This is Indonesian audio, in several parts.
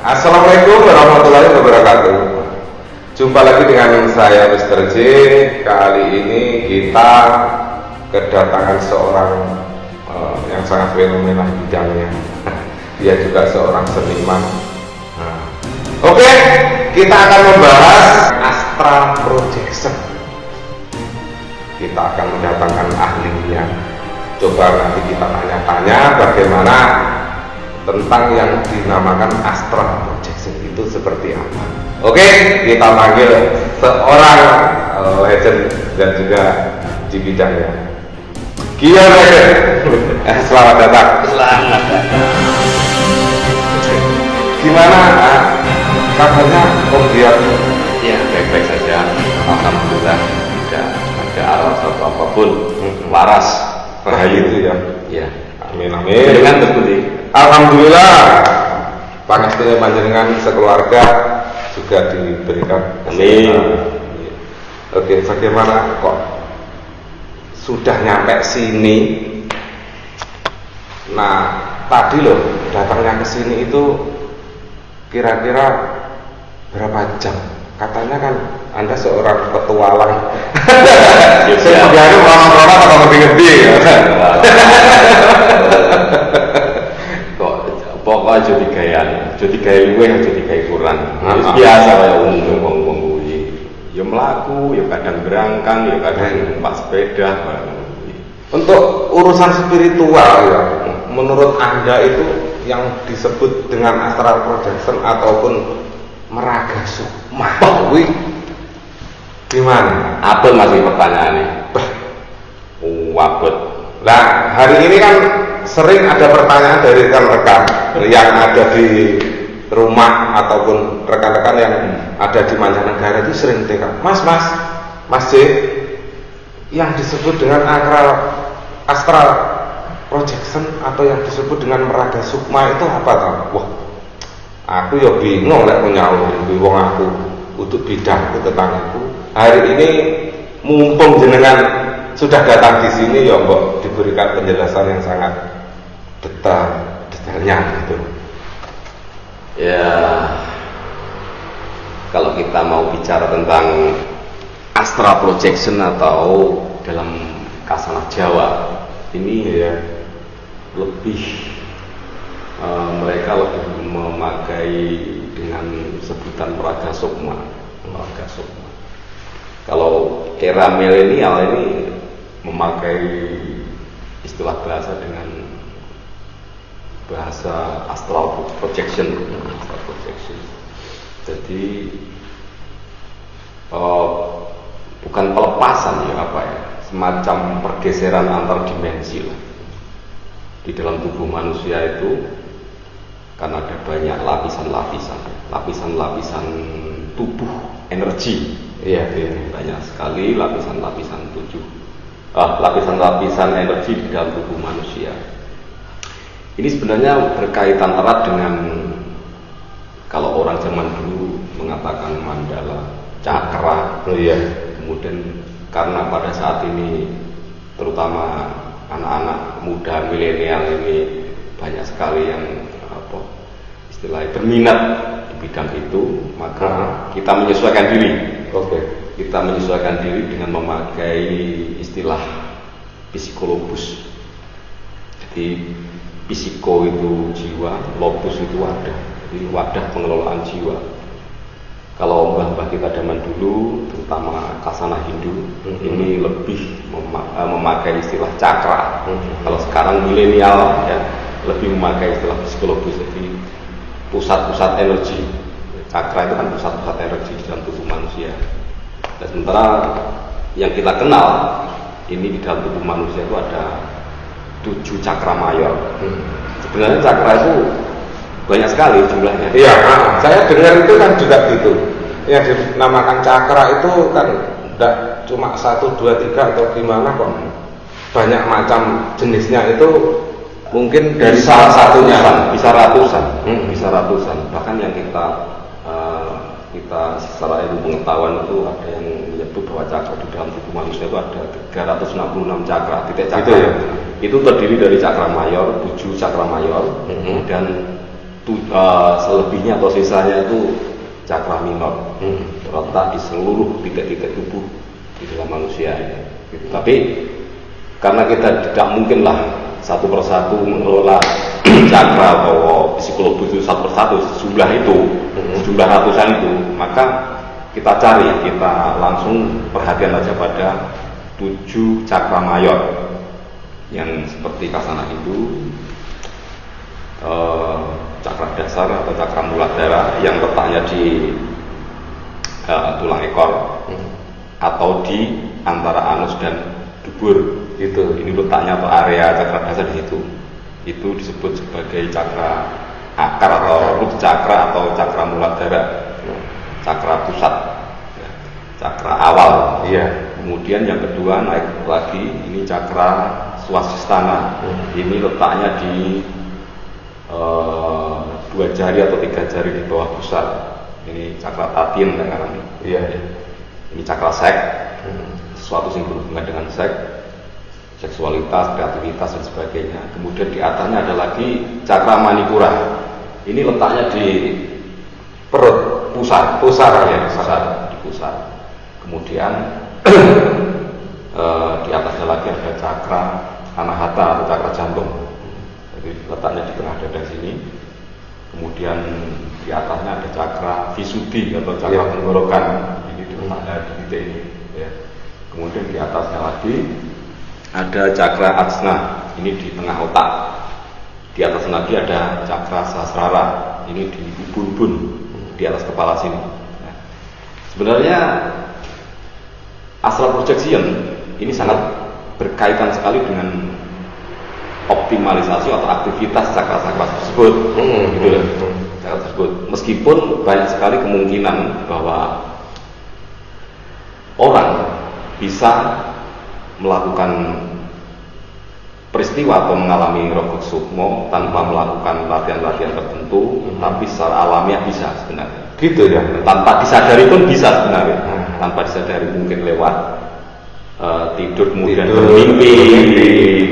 Assalamualaikum warahmatullahi wabarakatuh. Jumpa lagi dengan saya Mr. J. Kali ini kita kedatangan seorang yang sangat fenomenal bidangnya. Dia juga seorang seniman. Oke, kita akan membahas astral projection. Kita akan mendatangkan ahlinya. Coba nanti kita tanya-tanya bagaimana tentang yang dinamakan astral projection itu seperti apa. Oke, kita panggil seorang legend dan juga di bidangnya. Kia Legend. Selamat datang. Selamat datang. Gimana kabarnya Om Giat? Ya, baik-baik saja. Alhamdulillah tidak ada aras atau apapun. Waras. Rahayu itu ya. Ya. Amin amin. Dengan terbudi. Alhamdulillah. Pangestu panjenengan sekeluarga juga diberikan. Amin. Oke, bagaimana kok sudah nyampe sini? Nah, tadi loh datangnya ke sini itu kira-kira berapa jam? Katanya kan Anda seorang petualang. Saya menggari orang-orang atau ngerti-ngerti ya. Pokoknya jadi gaya luweh, jadi gaya kurang. Biasa kayak wong kuwi. Ya mlaku, ya kadang berangkang, ya kadang numpak sepeda. Untuk urusan spiritual ya, menurut Anda itu yang disebut dengan astral projection ataupun meraga sukma, gimana? Apa masih pertanyaannya? Wabut. Nah, hari ini kan sering ada pertanyaan dari rekan-rekan yang ada di rumah ataupun rekan-rekan yang ada di mancanegara itu sering tanya, Mas J, yang disebut dengan astral projection atau yang disebut dengan meraga sukma itu apa tau? Wah, aku ya bingung lek nyaur wong aku untuk bidangku tentang itu. Hari ini mumpung jenengan sudah datang di sini ya mbok diberikan penjelasan yang sangat detailnya gitu. Ya, kalau kita mau bicara tentang astral projection atau dalam kasanah Jawa ini ya lebih mereka lebih memakai dengan sebutan meraga sukma. Kalau era milenial ini memakai istilah bahasa dengan bahasa astral projection. Jadi bukan pelepasan ya apa ya, semacam pergeseran antar dimensi lah. Di dalam tubuh manusia itu kan ada banyak lapisan tubuh energi. Iya, banyak sekali lapisan-lapisan energi di dalam tubuh manusia. Ini sebenarnya berkaitan erat dengan kalau orang zaman dulu mengatakan mandala, cakra. Kemudian karena pada saat ini terutama anak-anak muda milenial ini banyak sekali yang istilahnya berminat di bidang itu, maka kita menyesuaikan diri. Kita menyesuaikan diri dengan memakai istilah psikologus. Jadi psiko itu jiwa, logos itu wadah. Jadi wadah pengelolaan jiwa. Kalau mbah-mbah kita zaman dulu, terutama kasanah Hindu, ini lebih memakai istilah cakra. Kalau sekarang milenial ya lebih memakai istilah psikologis. Jadi pusat-pusat energi. Cakra itu kan pusat-pusat energi dalam tubuh manusia. Dan sementara yang kita kenal ini di dalam tubuh manusia itu ada 7 cakra mayor. Sebenarnya cakra itu banyak sekali jumlahnya. Iya, saya dengar itu kan juga gitu. Yang dinamakan cakra itu kan tidak cuma 1, 2, 3 atau gimana kok. Banyak macam jenisnya itu mungkin dari salah satunya bisa ratusan. Bahkan yang kita secara ilmu pengetahuan itu ada yang menyebut bahwa cakra di dalam tubuh manusia itu ada 366 cakra, titik cakra. Itu terdiri dari cakra mayor, 7 cakra mayor, dan selebihnya atau sisanya itu cakra minor, terletak di seluruh titik-titik tubuh di dalam manusia ini. Gitu. Tapi karena kita tidak mungkinlah satu persatu mengelola cakra atau psikolog itu satu persatu sejumlah itu, sejumlah ratusan itu, maka kita langsung perhatian saja pada 7 cakra mayor yang seperti kasana Hindu, cakra dasar atau cakra muladhara yang letaknya di tulang ekor atau di antara anus dan dubur. Ini letaknya atau area cakra dasar di situ. Itu disebut sebagai cakra akar atau root cakra atau cakra muladhara, cakra pusat, cakra awal. Kemudian yang kedua naik lagi, ini cakra swasthistana. Ini letaknya di 2 jari atau 3 jari di bawah pusat. Ini cakra tatin namanya. Ini cakra seks, sesuatu yang berhubungan dengan seks, seksualitas, kreativitas dan sebagainya. Kemudian di atasnya ada lagi cakra manipura. Ini letaknya di perut, pusat di pusat. Kemudian di atasnya lagi ada cakra anahata atau cakra jantung. Jadi letaknya di tengah dada sini. Kemudian di atasnya ada cakra visuddhi atau cakra tenggorokan. Ini letaknya di titik ini. Kemudian di atasnya lagi ada cakra ajna. Ini di tengah otak. Di atas lagi ada cakra sahasrara. Ini di ubun-ubun di atas kepala sini. Sebenarnya astral projection ini sangat berkaitan sekali dengan optimalisasi atau aktivitas cakra-cakra tersebut, cakra tersebut. Meskipun banyak sekali kemungkinan bahwa orang bisa melakukan peristiwa atau mengalami rokok sukmo tanpa melakukan latihan-latihan tertentu, tapi secara alamiah bisa sebenarnya. Gitu ya. Tanpa disadari pun bisa sebenarnya. Tanpa disadari mungkin lewat tidur kemudian bermimpi.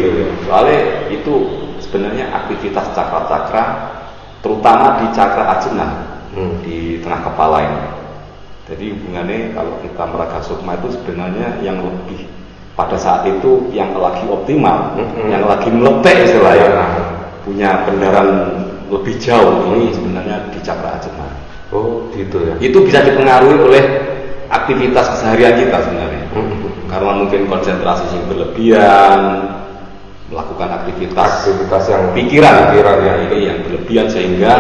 Gitu. Soalnya itu sebenarnya aktivitas cakra-cakra, terutama di cakra ajna di tengah kepala ini. Jadi hubungannya kalau kita meraga sukma itu sebenarnya yang lebih pada saat itu yang lagi optimal, yang lagi meletek istilahnya, punya kendaraan lebih jauh, ini sebenarnya di cakra ajna. Oh gitu ya. Itu bisa dipengaruhi oleh aktivitas keseharian kita sebenarnya. Karena mungkin konsentrasi yang berlebihan, melakukan aktivitas yang pikiran ya, ini yang berlebihan sehingga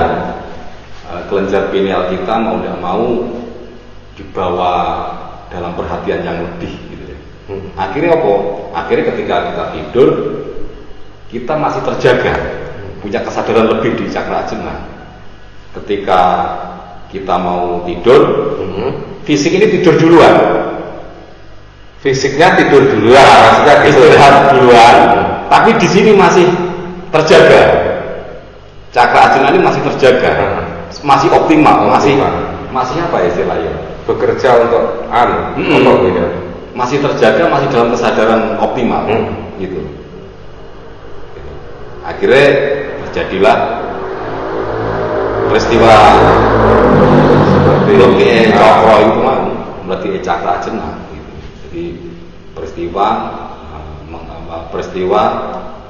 kelenjar pineal kita mau tidak mau dibawa dalam perhatian yang lebih gitu ya. Akhirnya apa? Akhirnya ketika kita tidur kita masih terjaga, punya kesadaran lebih di cakra ajna. Ketika kita mau tidur, fisik ini tidur duluan. Fisiknya tidur duluan, maksudnya istirahat duluan, tapi di sini masih terjaga. Cakra ajna ini masih terjaga, masih optimal, masih apa ya istilahnya? Bekerja untuk masih terjaga, masih dalam kesadaran optimal, gitu. Akhirnya terjadilah peristiwa seperti cakra itu berarti cakra ajna. Jadi peristiwa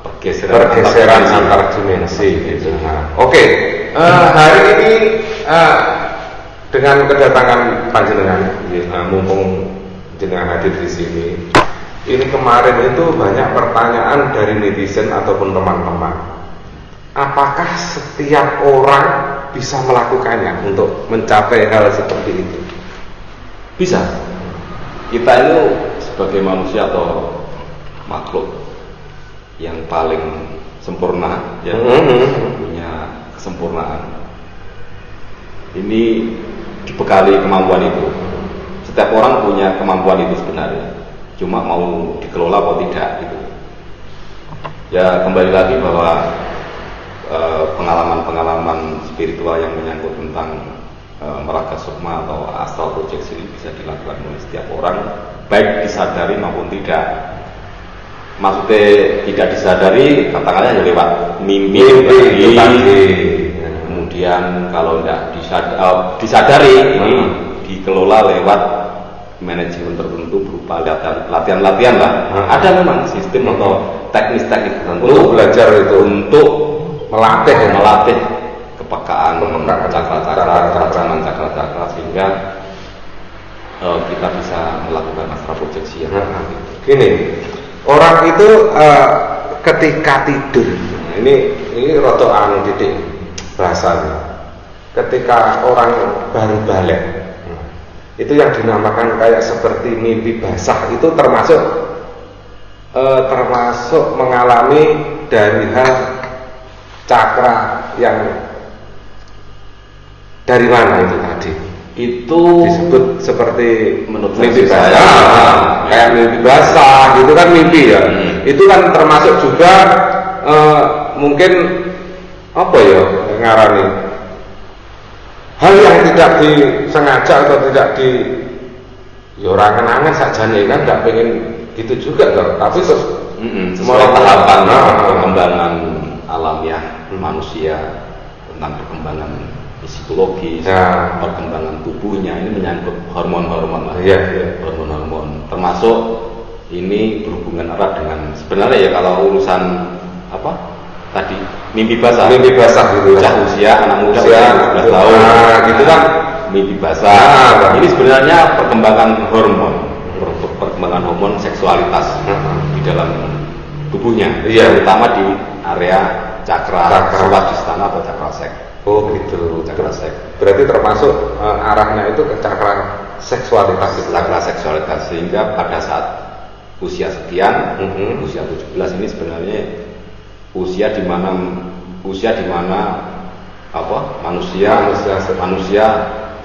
pergeseran antar dimensi gitu. Oke. Hari ini dengan kedatangan panjenengan, mumpung jenengan hadir di sini, ini kemarin itu banyak pertanyaan dari netizen ataupun teman-teman. Apakah setiap orang bisa melakukannya untuk mencapai hal seperti itu? Bisa. Kita itu sebagai manusia atau makhluk yang paling sempurna, yang punya kesempurnaan. Ini dibekali kemampuan itu. Setiap orang punya kemampuan itu sebenarnya. Cuma mau dikelola atau tidak gitu. Ya kembali lagi bahwa pengalaman-pengalaman spiritual yang menyangkut tentang meraga sukma atau astral projection ini bisa dilakukan oleh setiap orang, baik disadari maupun tidak. Maksudnya tidak disadari, katakanlah ya lewat mimpi tadi, kemudian kalau tidak disadari ini dikelola lewat manajemen tertentu berupa latihan-latihan lah. Ada memang sistem atau teknis-teknik tertentu untuk belajar itu, untuk melatih kepekaan cakra-cakra sehingga kita bisa melakukan astral projeksi yang gini, orang itu ketika tidur, ini roto titik bahasanya, ketika orang baru balik, itu yang dinamakan kayak seperti mimpi basah, itu termasuk mengalami dari hal cakra yang dari mana itu tadi? Itu disebut seperti menurut mimpi basah, kayak mimpi basah, gitu kan mimpi ya. Itu kan termasuk juga mungkin apa ya ngarani hal yang tidak disengaja atau tidak orang kenangan sajane kan nggak pengen gitu juga kan, tapi sesuai tahapan perkembangan alamiah manusia tentang perkembangan psikologis, perkembangan tubuhnya, ini menyangkut hormon-hormon lah, hormon-hormon, termasuk ini berhubungan erat dengan sebenarnya ya kalau urusan apa tadi mimpi basah gitu, usia anak muda usia 12 tahun, gitu kan mimpi basah. Ini sebenarnya perkembangan hormon seksualitas di dalam tubuhnya, terutama di area cakra swadhisthana atau cakra seks. Oh gitu, cakra seks. Berarti termasuk arahnya itu ke cakra seksualitas. Cakra seksualitas, sehingga pada saat usia sekian, usia 17 ini sebenarnya usia di mana apa manusia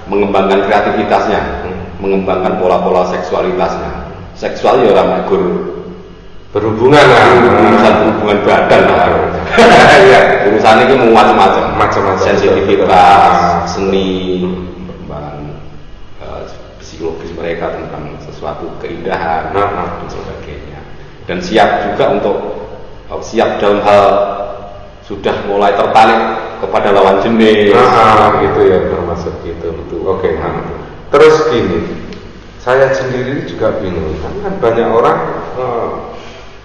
mengembangkan kreativitasnya, mengembangkan pola-pola seksualitasnya. Seksual ya orang berhubungan badan lah. Urusan ini mau macam-macam, sensitivitas, seni, perkembangan psikologis mereka tentang sesuatu keindahan dan sebagainya. Dan siap juga untuk siap dalam hal sudah mulai tertarik kepada lawan jenis, gitu ya, termasuk gitu, betul. Oke. Terus gini, saya sendiri juga bingung, kan banyak orang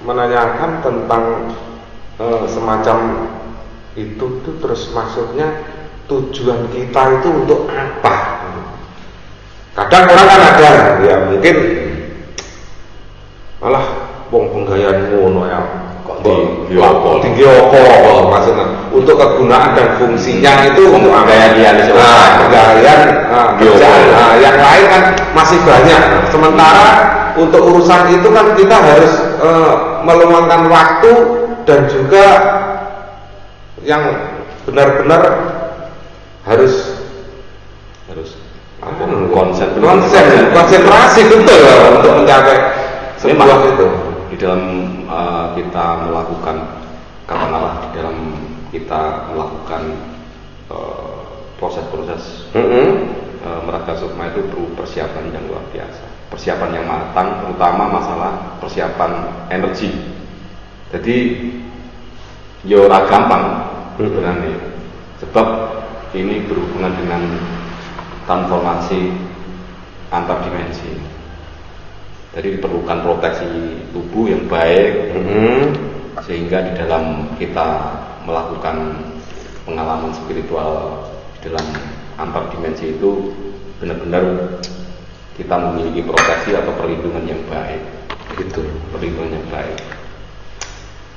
menanyakan tentang semacam itu tuh, terus maksudnya tujuan kita itu untuk apa? Kadang orang kan ada, ya mungkin malah penggayaan ngono ya, kok tinggi opo maksudnya untuk kegunaan dan fungsinya itu untuk penggayaan kerjaan, yang lain kan masih banyak. Sementara untuk urusan itu kan kita harus meluangkan waktu dan juga yang benar-benar harus konsentrasi betul untuk mencapai sebuah itu. Di dalam kita melakukan katakanlah di dalam kita melakukan proses-proses meraga sukma itu perlu persiapan yang luar biasa, persiapan yang matang, terutama masalah persiapan energi. Jadi ya ora gampang sebenarnya, sebab ini berhubungan dengan transformasi antar dimensi. Jadi diperlukan proteksi tubuh yang baik, sehingga di dalam kita melakukan pengalaman spiritual di dalam antar dimensi itu benar-benar kita memiliki proteksi atau perlindungan yang baik. Gitu, perlindungan yang baik.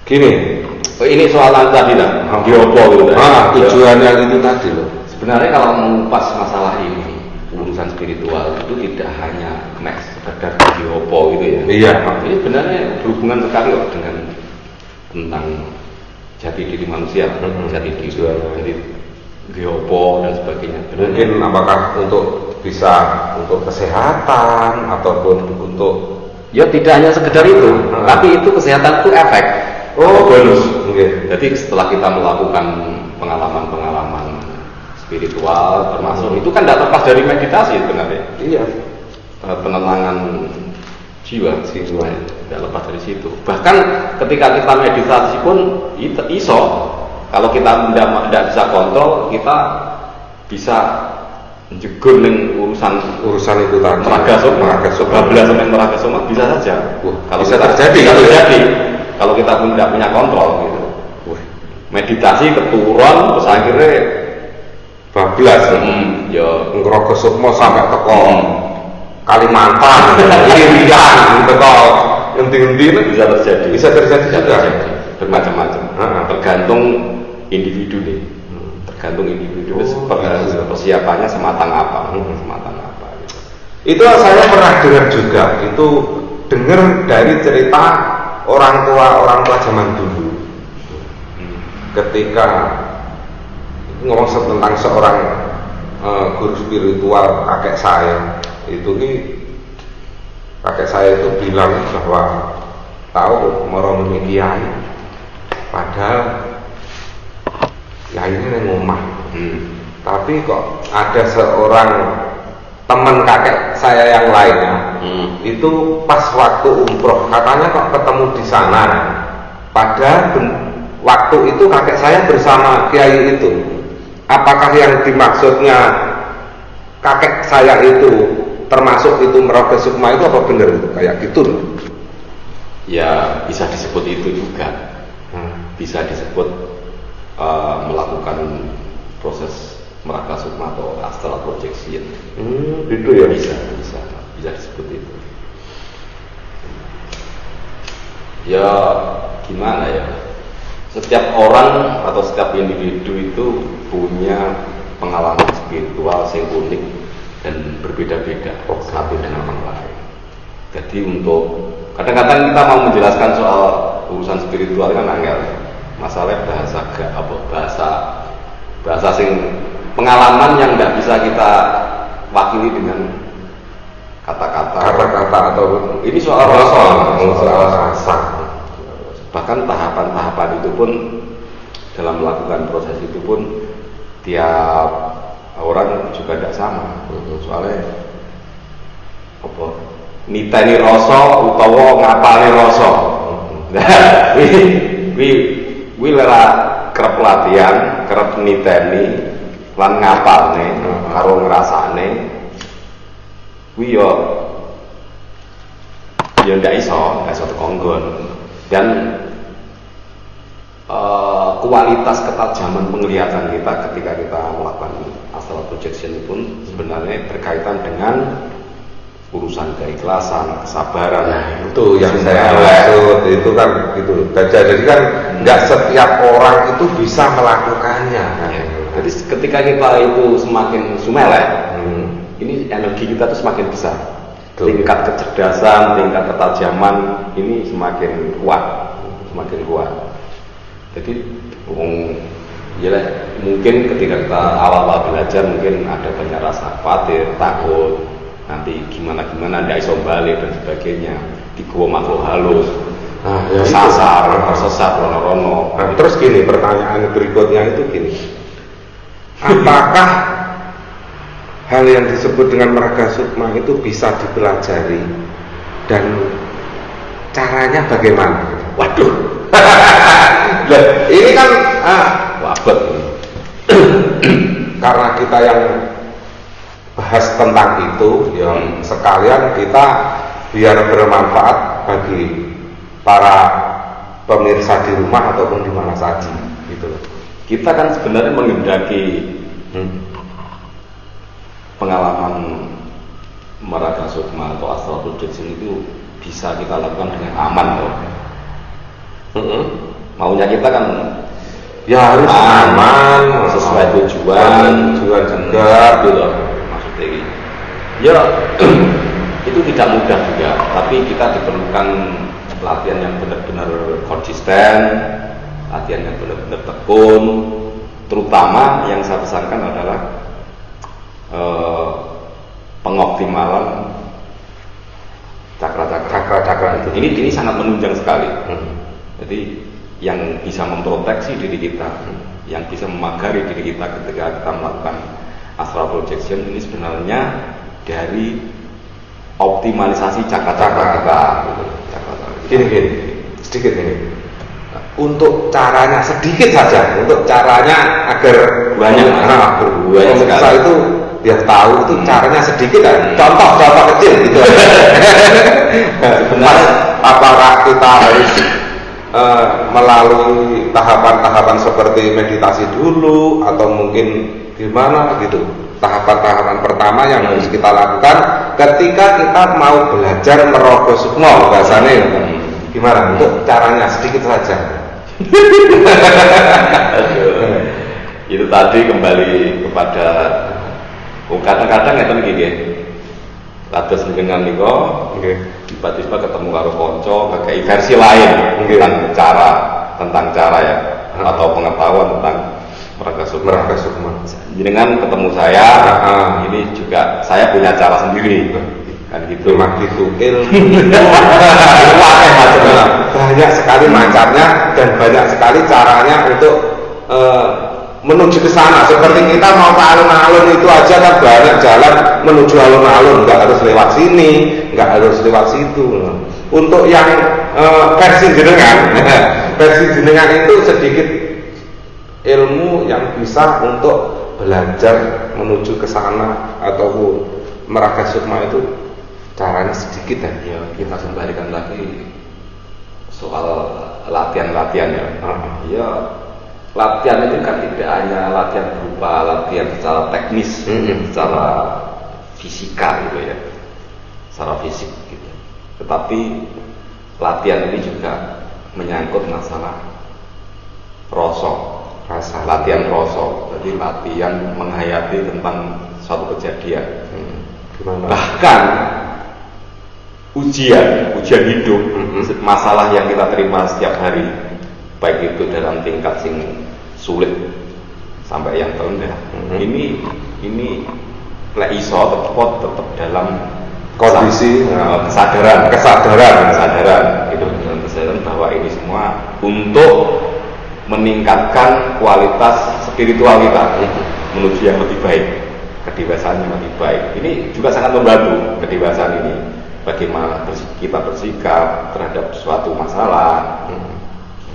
Gini, ini soalan tadi lah, diopo gitu. Tujuannya itu tadi loh. Sebenarnya kalau mengupas masalah ini, urusan spiritual itu tidak hanya sekedar diopo gitu ya. Iya. Ini sebenarnya berhubungan sekali loh dengan tentang jati diri manusia, jati diri, jadi geopo dan sebagainya. Mungkin apakah untuk kesehatan ataupun untuk tidak hanya sekedar itu, tapi itu kesehatan itu efek. Bonus. Jadi setelah kita melakukan pengalaman spiritual, termasuk itu kan tidak terlepas dari meditasi sebenarnya. Iya. Penenangan jiwa tidak lepas dari situ. Bahkan ketika kita meditasi pun iso Kalau kita tidak bisa kontrol, kita bisa jegur ning urusan itu tadi. Meraga Sukma, bablasan yang Meraga Sukma bisa saja. Kalau bisa terjadi. Kalau kita pun tidak punya kontrol gitu. Meditasi keturun terus akhirnya bablas. Ya Meraga Sukma sampai teko Kalimantan, Irian, teko endi-endi bisa terjadi. Bisa terjadi. Bermacam-macam. Tergantung individu nih. Tergantung individu persiapannya sematang apa. Gitu. Itu saya pernah dengar juga. Itu dengar dari cerita orang tua zaman dulu. Ketika ngomong tentang seorang guru spiritual kakek saya, kakek saya itu bilang bahwa tahu meromoni kiai, padahal kiai ini ngomah. Tapi kok ada seorang teman kakek saya yang lainnya, itu pas waktu umroh katanya kok ketemu di sana. Padahal waktu itu kakek saya bersama kiai itu. Apakah yang dimaksudnya kakek saya itu termasuk itu Meraga Sukma itu apa benar itu kayak gitu loh? Ya bisa disebut itu juga. Bisa disebut melakukan proses Meraga Sukma atau astral projection. Itu ya bisa disebut itu. Ya gimana ya? Setiap orang atau setiap individu itu punya pengalaman spiritual yang unik dan berbeda-beda satu dengan yang lain. Jadi untuk kadang-kadang kita mau menjelaskan soal urusan spiritual kan angel. Masalah bahasa sing pengalaman yang nggak bisa kita wakili dengan kata-kata atau ini soal rasa. Bahkan tahapan-tahapan itu pun dalam melakukan proses itu pun tiap orang juga tidak sama. Soalnya apa? Niteni rasa utawa ngapalne rasa. Wi lera kerep latihan, kerep niteni lan ngapalne karo ngrasane. Wi yo ndak iso tekonggon. Dan kualitas ketajaman penglihatan kita ketika kita melakukan astral projection pun sebenarnya berkaitan dengan urusan keikhlasan, kesabaran. Nah, itu yang saya maksud, itu kan gitu. Jadi kan nggak setiap orang itu bisa melakukannya. Jadi ketika kita itu semakin sumeleh, ini energi kita tuh semakin besar. Tingkat kecerdasan, tingkat ketajaman ini semakin kuat. Jadi mungkin ketika kita awal-awal belajar mungkin ada banyak rasa khawatir, takut, nanti gimana ndak iso balik dan sebagainya, digawa makhluk halus, tersesat rono-rono. Nah, terus gini, pertanyaan berikutnya itu gini, apakah hal yang disebut dengan Meraga Sukma itu bisa dipelajari dan caranya bagaimana? Waduh, ini kan wabet. Karena kita yang bahas tentang itu, yang sekalian kita biar bermanfaat bagi para pemirsa di rumah ataupun di mana saja, gitu. Kita kan sebenarnya menghendaki pengalaman Meraga Sukma atau astral projection itu bisa kita lakukan dengan aman loh. Maunya kita kan ya harus aman, sesuai tujuan juga gitu loh maksudnya ini. Ya itu tidak mudah juga, tapi kita diperlukan latihan yang benar-benar konsisten, latihan yang benar-benar tekun, terutama yang saya pesankan adalah pengoptimalan cakra-cakra itu. Ini sangat menunjang sekali. Jadi yang bisa memproteksi diri kita, yang bisa memagari diri kita ketika kita melakukan astral projection ini sebenarnya dari optimalisasi cakra-cakra kita. Gini, sedikit ini. untuk caranya sedikit saja, untuk caranya agar Banyak, banyak pemirsa sekali. itu biar tahu itu caranya sedikit kan. Contoh kecil gitu. Mas, apakah kita harus melalui tahapan-tahapan seperti meditasi dulu atau mungkin gimana gitu? Tahapan-tahapan pertama yang harus kita lakukan ketika kita mau belajar merogoh sukmo bahasanya gimana? Untuk caranya sedikit saja. Itu tadi kembali kepada kadang-kadang ngeten iki nggih. Kados dengan niko, tiba-tiba ketemu karo kanca ngekei versi lain tentang cara ya atau pengetahuan tentang Meraga Sukma. Dengan ketemu saya, ini juga saya punya cara sendiri, kan gitu. Memang gitu ilmu banyak sekali macamnya dan banyak sekali caranya untuk menuju ke sana. Seperti kita mau ke alun-alun itu aja kan banyak jalan menuju alun-alun, nggak harus lewat sini, nggak harus lewat situ. Untuk yang versi jenengan itu sedikit ilmu yang bisa untuk belajar menuju ke sana atau Meraga Sukma itu caranya sedikit ya. Kita kembalikan lagi soal latihan-latihan ya. Ya, latihan itu kan tidak hanya latihan berupa latihan secara teknis, secara fisika gitu ya, secara fisik gitu. Tetapi latihan ini juga menyangkut masalah latihan rasa. Jadi latihan menghayati tentang suatu kejadian. Bahkan ujian hidup, masalah yang kita terima setiap hari, baik itu dalam tingkat sing sulit sampai yang terendah. Ini lek iso tetap dalam kondisi kesadaran gitu, dalam kesadaran bahwa ini semua untuk meningkatkan kualitas spiritual kita menuju yang lebih baik, kedewasaan yang lebih baik. Ini juga sangat membantu kedewasaan ini. Bagaimana kita bersikap terhadap suatu masalah,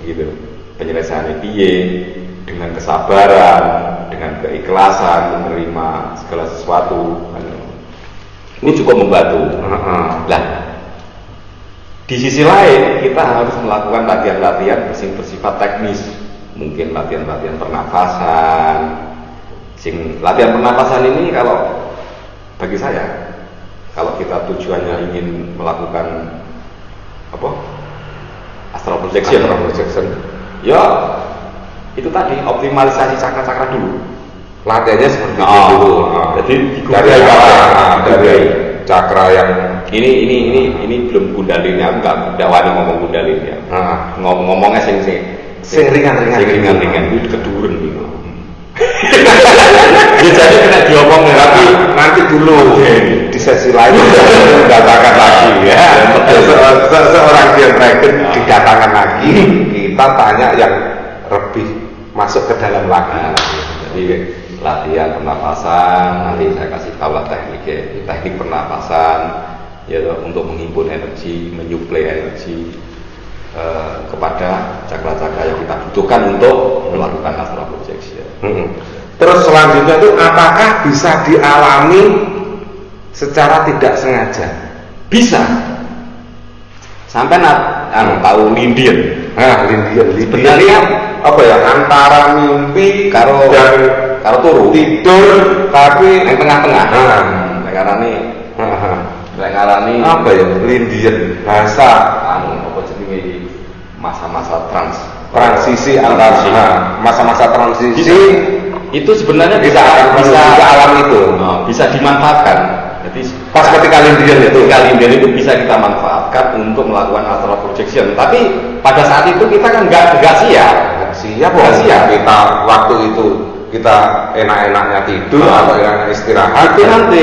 gitu. Penyelesaiannya piye, dengan kesabaran, dengan keikhlasan menerima segala sesuatu. Ini cukup membantu. Nah, di sisi lain kita harus melakukan latihan-latihan bersifat teknis. Mungkin latihan-latihan pernafasan. Latihan pernafasan ini kalau bagi saya, kalau kita tujuannya ingin melakukan astral projection, ya itu tadi optimalisasi cakra-cakra dulu. Latihannya seperti itu dulu. Jadi dari cakra yang ini belum kundalini, aku nggak wani ngomong kundalini ya. Ngomongnya sing ringan itu keduren gitu. Ya, jadi kena diomong tapi nanti dulu di sesi lain didatangkan lagi ya. Seorang dragon didatangkan lagi, kita tanya yang lebih masuk ke dalam lagi. Jadi latihan pernapasan, nanti saya kasih tahu teknik pernapasan ya untuk menghimpun energi, menyuplai energi kepada cakra-cakra yang kita butuhkan untuk melakukan astral projection. Terus selanjutnya itu apakah bisa dialami secara tidak sengaja? Bisa. Sampai tahu lindian. Lindian. Sebenarnya apa ya, antara mimpi karo turu tidur tapi yang tengah-tengah. Ngarani apa ya, lindian bahasa apa jenenge masa-masa transisi antara masa-masa transisi itu sebenarnya bisa alam itu bisa dimanfaatkan. Jadi pas ketika lindian itu bisa kita manfaatkan untuk melakukan astral projection. Tapi pada saat itu kita kan nggak siap. Kita waktu itu kita enak-enaknya tidur atau enak istirahat. Itu nanti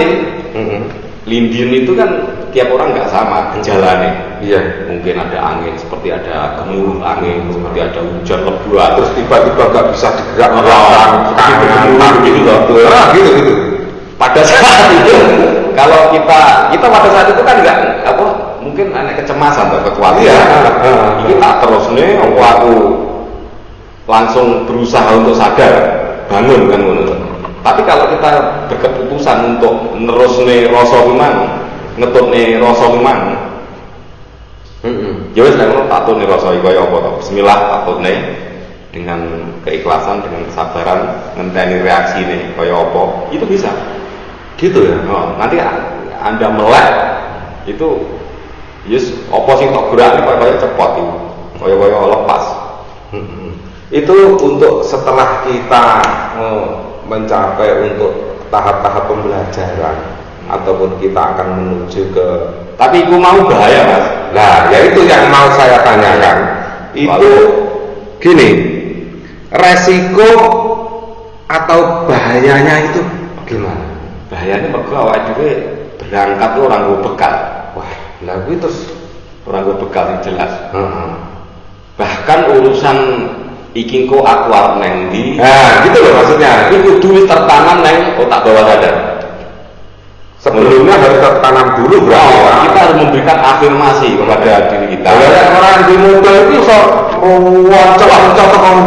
lindian itu kan tiap orang nggak sama gejalanya. Iya. Mungkin ada angin, seperti ada gemuruh angin, seperti ada hujan lebat, terus tiba-tiba nggak bisa digerak-gerakkan, gitu. Pada saat itu, kalau kita pada saat itu kan nggak mungkin ada kecemasan atau kekhawatiran. Kita terus nih, aku langsung berusaha untuk sadar, bangun kan ngono. Tapi kalau kita berkeputusan untuk nerusne rasa iman, ngetutne rasa iman, ya wis nek ngono tatune rasa iki kaya apa to. Bismillah tatune dengan keikhlasan, dengan kesabaran, ngenteni reaksine kaya apa, itu bisa. Gitu ya. Oh, nanti Anda melek itu yes apa sing tok gerak kaya cepot itu. Kaya lepas. Itu untuk setelah kita mencapai untuk tahap-tahap pembelajaran ataupun kita akan menuju ke, tapi itu mau bahaya Mas. Nah ya itu yang mau saya tanyakan. Itu gini, resiko atau bahayanya itu gimana? Bahayanya mergo awake dhewe berangkat tuh orang gue bekal. Wah lah itu terus orang gue bekal yang jelas. Bahkan urusan iki kok aku arep nang ndi. Nah, gitu loh maksudnya. Itu kudu tertanam nang otak bawah sadar. Sebelumnya harus tertanam dulu berarti. Kita harus memberikan afirmasi kepada diri kita. Kalau orang di modal itu iso wacok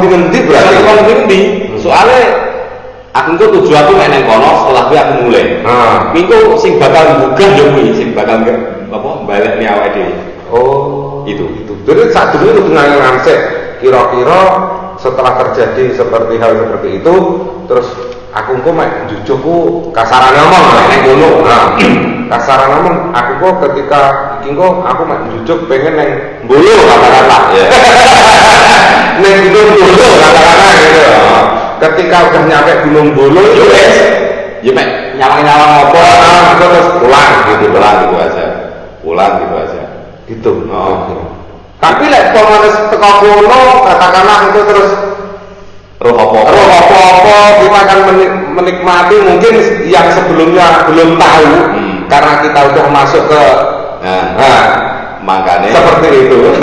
ngendi berarti. Ngendi. Soalnya aku kok tujuanku nang kono setelah aku mulai. Minggu sing bakal bukan yo kuwi sing bakal apa balekne awake dhewe. Oh, itu. Jadi saat dulu itu nganggep kira-kira setelah terjadi seperti hal seperti itu, terus aku kok mek jujuku kasaran ngomong nek ngono. Nah, kasaran ngomong aku kok ketika iki kok aku mek jujuk pengen neng Bolo kata-kata. Ya. Neng Gunung Bolo kata-kata gitu. Ketika udah nyampe Gunung Bolo itu wes ya mek nyawang-nyawang apa terus pulang gitu aja. Pulang gitu aja. Gitu. Oh. Tapi lek pemanas teko kono katakanlah itu terus roh apa kita akan menikmati mungkin yang sebelumnya belum tahu karena kita udah masuk ke makanya seperti itu.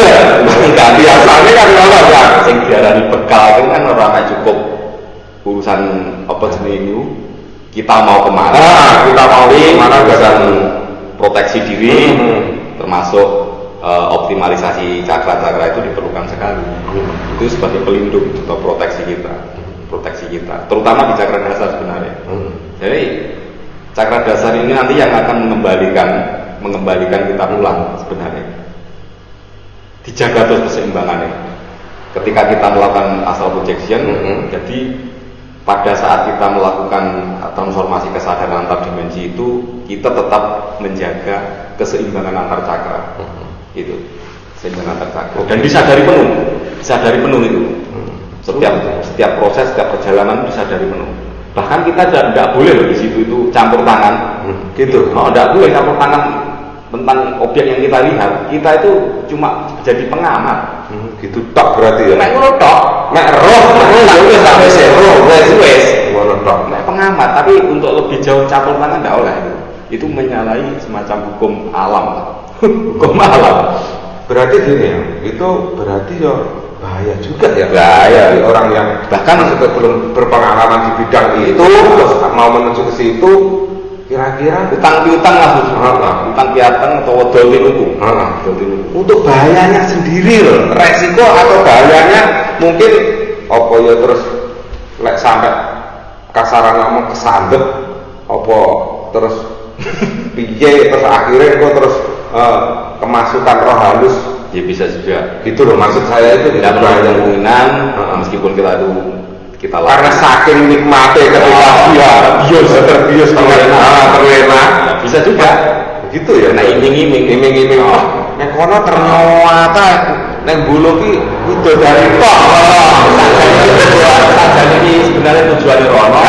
Dan biasanya kan kalau ya sing diarani bekal itu kan orang cukup urusan apa jenis itu kita mau kemana dan proteksi diri termasuk optimalisasi cakra-cakra itu diperlukan sekali. Itu sebagai pelindung atau proteksi kita, terutama di cakra dasar sebenarnya. Jadi cakra dasar ini nanti yang akan mengembalikan kita pulang sebenarnya. Dijaga terus keseimbangannya. Ketika kita melakukan astral projection, jadi pada saat kita melakukan transformasi kesadaran antar dimensi itu, kita tetap menjaga keseimbangan antar cakra. Itu sehingga tercakup dan disadari penuh itu setiap proses, setiap perjalanan disadari penuh. Bahkan kita tidak boleh loh di situ itu campur tangan gitu. Tidak boleh campur tangan tentang objek yang kita lihat. Kita itu cuma jadi pengamat gitu tok berarti ya. Nek ngono tok, nek roh wis sampai roh wis ngono tok. Nek pengamat, tapi untuk lebih jauh campur tangan tidak oleh. Itu menyalahi semacam hukum alam. Hukum alam. Berarti gini ya, itu berarti ya bahaya juga ya. Bahaya orang yang bahkan belum berpengalaman di bidang itu terus mau menuju ke situ, kira-kira utang piutang lah, utang piutang atau dol tinuku. Untuk bahayanya sendiri loh, resiko atau bahayanya mungkin apa ya terus lek sampai kasaran ngomong kesandep apa terus piye terus akhirnya kok terus kemasukan roh halus ya bisa juga gitu loh maksud saya itu tidak perlu kemungkinan meskipun kita karena saking nikmatnya ketika dia terbius terlena bisa juga gitu ya nah iming-iming nek kono ternyata nek bulu ki udah dari kok sajane iki sebenarnya tujuane rono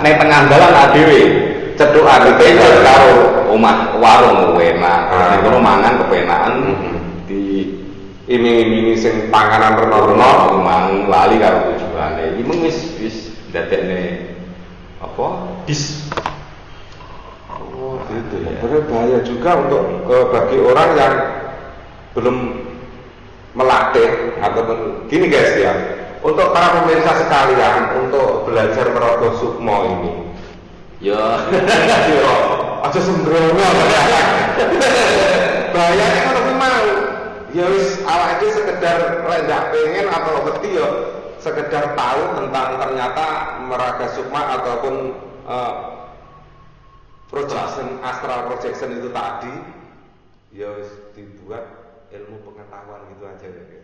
nek tengah dalan adewe cetukan itu karo omah warung enak nek kono mangan kepenakan di iming-imingi sing panganan reno-reno mang lali karo tujuane iki mung wis dadekne apa bis gitu ya. Berbahaya juga untuk bagi orang yang belum melatih ataupun gini guys ya. Untuk para pemirsa sekalian untuk belajar merogoh sukmo ini. Ya, aja sembrono. Bahayanya kalau mau. Ya wis awake sekedar lek ndak pengen atau ngerti ya sekedar tahu tentang ternyata Meraga Sukma ataupun projection, astral projection itu tadi, ya dibuat ilmu pengetahuan gitu aja ya.